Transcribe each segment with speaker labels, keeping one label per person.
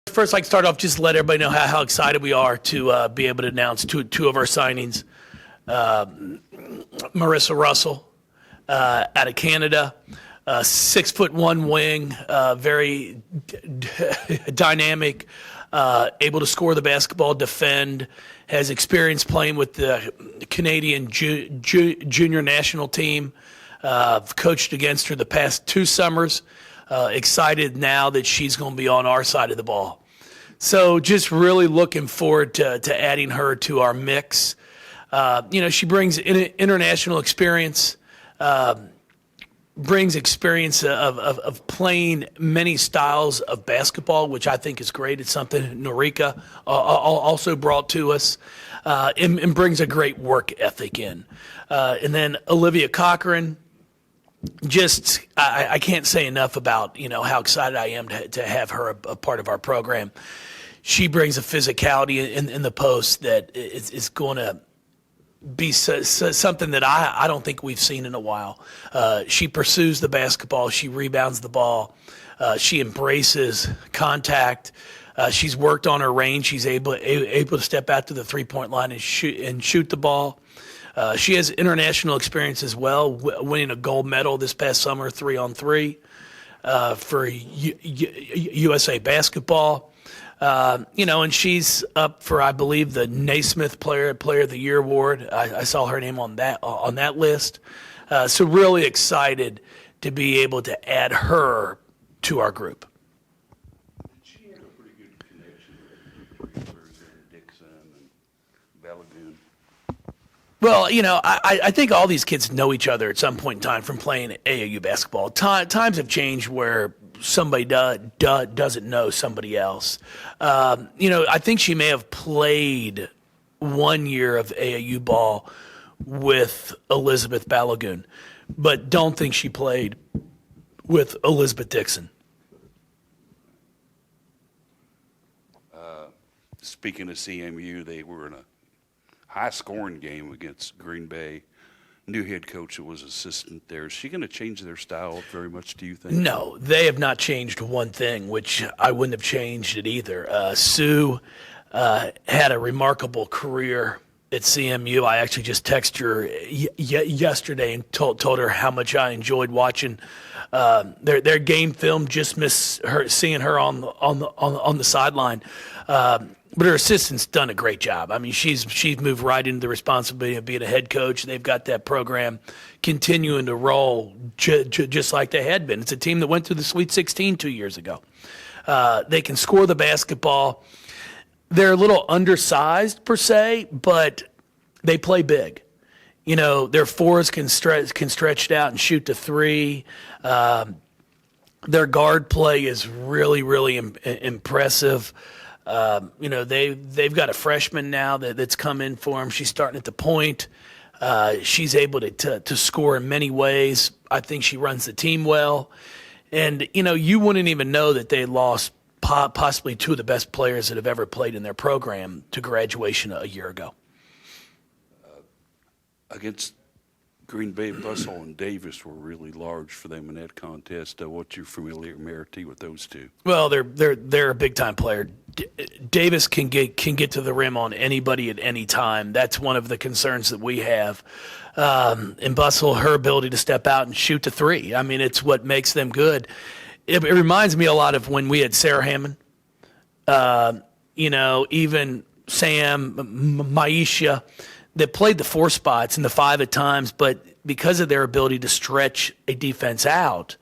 Speaker 1: First, I'd like to start off just to let everybody know how excited we are to be able to announce two of our signings. Marissa Russell out of Canada, 6'1" wing, very dynamic, able to score the basketball, defend, has experience playing with the Canadian junior national team. I've coached against her the past 2 summers. Excited now that she's going to be on our side of the ball. So just really looking forward to adding her to our mix. She brings international experience, brings experience of playing many styles of basketball, which I think is great. It's something Norika also brought to us, and brings a great work ethic in. And then Olivia Cochran, I can't say enough about how excited I am to have her a part of our program. She brings a physicality in the post that is going to be something that I don't think we've seen in a while. She pursues the basketball. She rebounds the ball. She embraces contact. She's worked on her range. She's able to step out to the three-point line and shoot the ball. She has international experience as well, winning a gold medal this past summer, 3-on-3, for USA basketball. And she's up for, I believe, the Naismith Player of the Year award. I saw her name on that list. So really excited to be able to add her to our group.
Speaker 2: Did she have a pretty good connection with the players in Dixon and Balagoon?
Speaker 1: Well, I think all these kids know each other at some point in time from playing AAU basketball. Times have changed where somebody doesn't know somebody else. I think she may have played 1 year of AAU ball with Elizabeth Balagoon, but don't think she played with Elizabeth Dixon.
Speaker 2: Speaking of CMU, they were in a high-scoring game against Green Bay. New head coach that was assistant there. Is she going to change their style very much, do you think?
Speaker 1: No, they have not changed one thing, which I wouldn't have changed it either. Sue had a remarkable career at CMU. I actually just texted her yesterday and told her how much I enjoyed watching their game film. Just miss her seeing her on the sideline. But her assistant's done a great job. I mean, she's moved right into the responsibility of being a head coach. They've got that program continuing to roll just like they had been. It's a team that went through the Sweet 16 2 years ago. They can score the basketball. They're a little undersized per se, but they play big. Their fours can stretch out and shoot to three. Their guard play is really, really impressive. They've got a freshman now that's come in for them. She's starting at the point. She's able to score in many ways. I think she runs the team well. And, you wouldn't even know that they lost possibly 2 of the best players that have ever played in their program to graduation a year ago.
Speaker 2: Against Green Bay, Bustle and Davis were really large for them in that contest. What's your familiarity with those two?
Speaker 1: Well, they're a big time player. Davis can get to the rim on anybody at any time. That's one of the concerns that we have. And Bustle, her ability to step out and shoot to three. I mean, it's what makes them good. It reminds me a lot of when we had Sarah Hammond. Even Sam, Maisha, that played the 4 spots and the 5 at times, but because of their ability to stretch a defense out,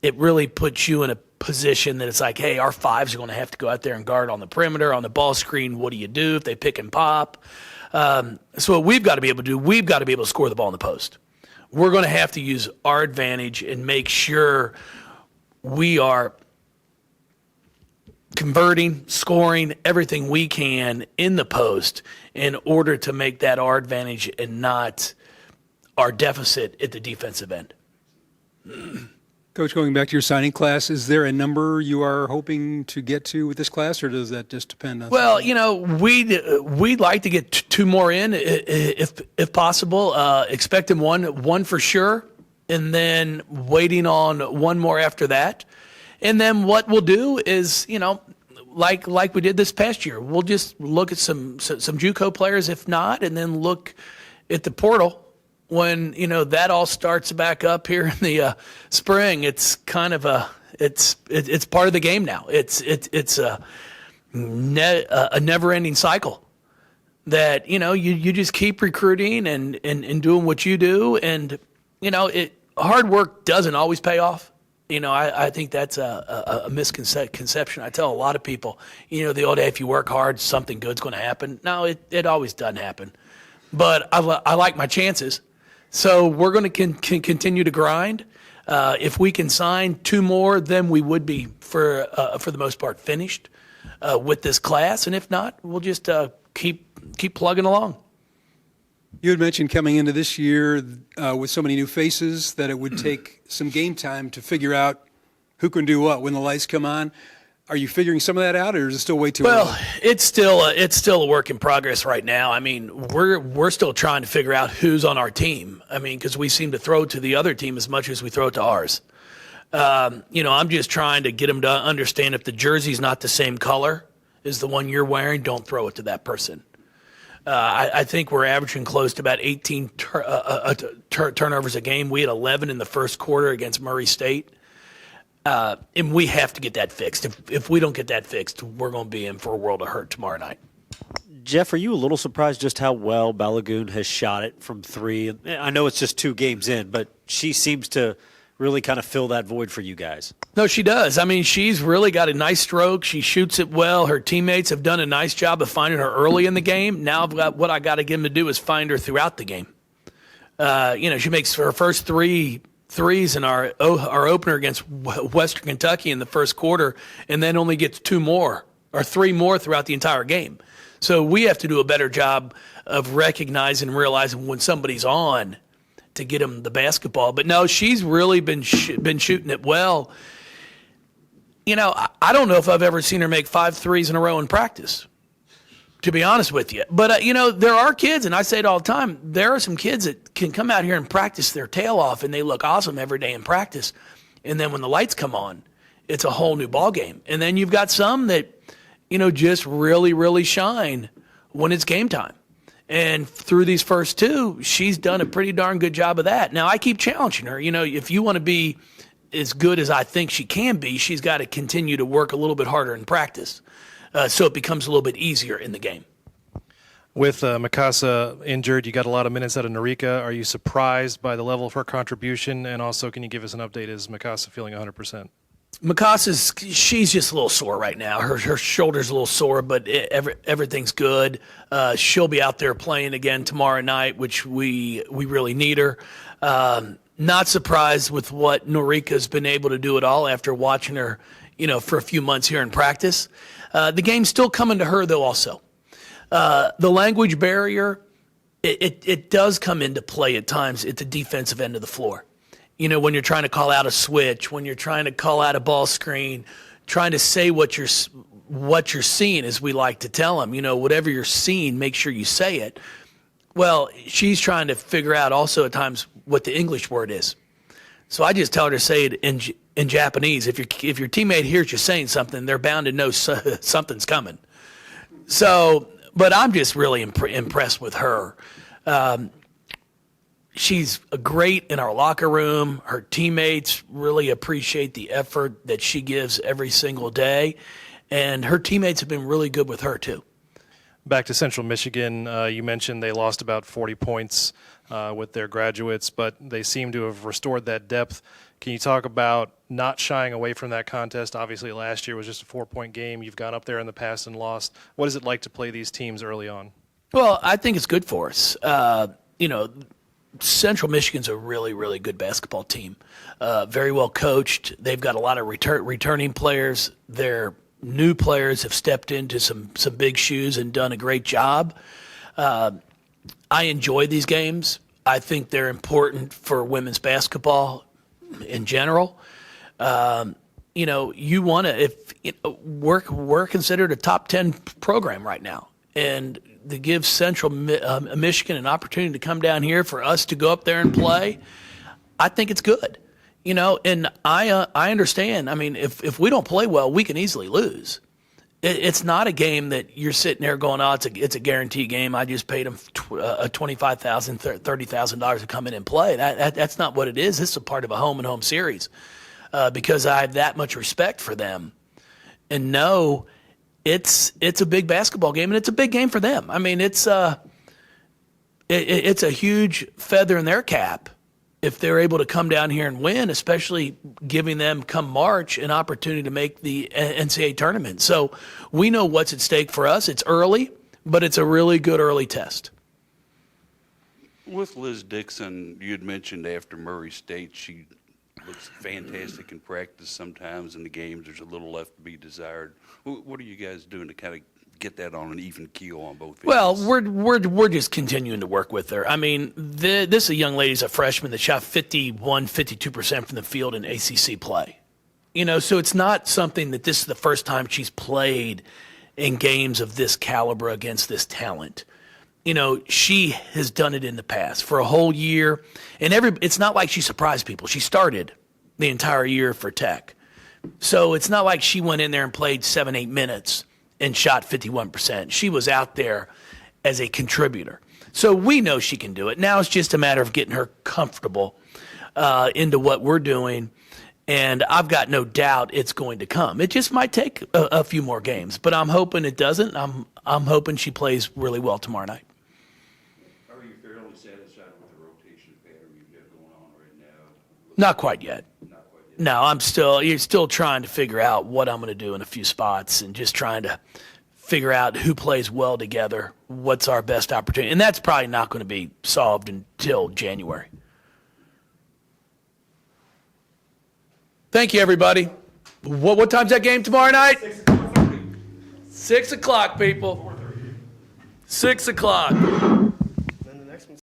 Speaker 1: it really puts you in a position that it's like, hey, our 5s are going to have to go out there and guard on the perimeter, on the ball screen. What do you do if they pick and pop? So what we've got to be able to do, we've got to be able to score the ball in the post. We're going to have to use our advantage and make sure we are converting, scoring everything we can in the post in order to make that our advantage and not our deficit at the defensive end.
Speaker 3: Coach, going back to your signing class, is there a number you are hoping to get to with this class, or does that just depend on?
Speaker 1: Well, we'd like to get 2 more in if possible. Expecting one for sure, and then waiting on 1 more after that. And then what we'll do is, like we did this past year. We'll just look at some JUCO players, if not, and then look at the portal when that all starts back up here in the spring. It's kind of it's part of the game now. It's a never-ending cycle that you just keep recruiting and doing what you do, and hard work doesn't always pay off. I think that's a misconception. I tell a lot of people, the old, if you work hard, something good's going to happen. No, it always doesn't happen. But I like my chances. So we're going to continue to grind. If we can sign 2 more, then we would be, for the most part, finished with this class. And if not, we'll just keep plugging along.
Speaker 3: You had mentioned coming into this year with so many new faces that it would take some game time to figure out who can do what when the lights come on. Are you figuring some of that out, or is it still way too early?
Speaker 1: Well, it's still a work in progress right now. I mean, we're still trying to figure out who's on our team. I mean, because we seem to throw to the other team as much as we throw to ours. I'm just trying to get them to understand if the jersey's not the same color as the one you're wearing, don't throw it to that person. I think we're averaging close to about 18 turnovers a game. We had 11 in the first quarter against Murray State. And we have to get that fixed. If we don't get that fixed, we're going to be in for a world of hurt tomorrow night.
Speaker 4: Jeff, are you a little surprised just how well Balagoon has shot it from 3? I know it's just 2 games in, but she seems to really kind of fill that void for you guys.
Speaker 1: No, she does. I mean, she's really got a nice stroke. She shoots it well. Her teammates have done a nice job of finding her early in the game. Now what I got to get them to do is find her throughout the game. She makes her first 3 threes in our opener against Western Kentucky in the first quarter, and then only gets 2 more or 3 more throughout the entire game. So we have to do a better job of recognizing and realizing when somebody's on to get them the basketball. But no, she's really been shooting it well. I don't know if I've ever seen her make 5 threes in a row in practice, to be honest with you. But, there are kids, and I say it all the time, there are some kids that can come out here and practice their tail off, and they look awesome every day in practice. And then when the lights come on, it's a whole new ball game. And then you've got some that, just really, really shine when it's game time. And through these first 2, she's done a pretty darn good job of that. Now, I keep challenging her. If you want to be as good as I think she can be, she's got to continue to work a little bit harder in practice. So it becomes a little bit easier in the game.
Speaker 5: With Mikasa injured, you got a lot of minutes out of Norika. Are you surprised by the level of her contribution? And also, can you give us an update? Is Mikasa feeling 100%?
Speaker 1: She's just a little sore right now. Her shoulder's a little sore, but everything's good. She'll be out there playing again tomorrow night, which we really need her. Not surprised with what Norika's been able to do at all after watching her, for a few months here in practice. The game's still coming to her, though, also. The language barrier, it does come into play at times at the defensive end of the floor. When you're trying to call out a switch, when you're trying to call out a ball screen, trying to say what you're seeing, as we like to tell them. Whatever you're seeing, make sure you say it. Well, she's trying to figure out also at times what the English word is. So I just tell her to say it in Japanese. If your teammate hears you saying something, they're bound to know something's coming. So, but I'm just really impressed with her. She's great in our locker room. Her teammates really appreciate the effort that she gives every single day. And her teammates have been really good with her, too.
Speaker 5: Back to Central Michigan, you mentioned they lost about 40 points with their graduates, but they seem to have restored that depth. Can you talk about not shying away from that contest? Obviously, last year was just a 4-point game. You've gone up there in the past and lost. What is it like to play these teams early on?
Speaker 1: Well, I think it's good for us. Central Michigan's a really, really good basketball team. Very well coached. They've got a lot of returning players. Their new players have stepped into some big shoes and done a great job. I enjoy these games. I think they're important for women's basketball in general. You want to, we're considered a top 10 program right now, and to give Central Michigan an opportunity to come down here for us to go up there and play, I think it's good. And I understand. I mean, if we don't play well, we can easily lose. it's not a game that you're sitting there going, oh, it's a guaranteed game. I just paid them $25,000, $30,000 to come in and play. That's not what it is. This is a part of a home-and-home series because I have that much respect for them. And no, it's a big basketball game, and it's a big game for them. I mean, it's a huge feather in their cap if they're able to come down here and win, especially giving them come March an opportunity to make the NCAA tournament. So we know what's at stake for us. It's early, but it's a really good early test.
Speaker 2: With Liz Dixon, you had mentioned after Murray State, she looks fantastic in practice. Sometimes in the games, there's a little left to be desired. What are you guys doing to kind of get that on an even keel on both ends?
Speaker 1: Well, we're just continuing to work with her. I mean, this is a young lady's a freshman that shot 52% from the field in ACC play. You know, so it's not something that this is the first time she's played in games of this caliber against this talent. You know, she has done it in the past for a whole year, and it's not like she surprised people. She started the entire year for Tech. So it's not like she went in there and played 7-8 minutes and shot 51%. She was out there as a contributor. So we know she can do it. Now it's just a matter of getting her comfortable into what we're doing, and I've got no doubt it's going to come. It just might take a few more games, but I'm hoping it doesn't. I'm hoping she plays really well tomorrow night.
Speaker 2: Are you fairly satisfied with the rotation pattern you've got going on right now?
Speaker 1: Not quite yet. No, you're still trying to figure out what I'm going to do in a few spots and just trying to figure out who plays well together, what's our best opportunity. And that's probably not going to be solved until January. Thank you, everybody. What time's that game tomorrow night? 6 o'clock, people. 6 o'clock.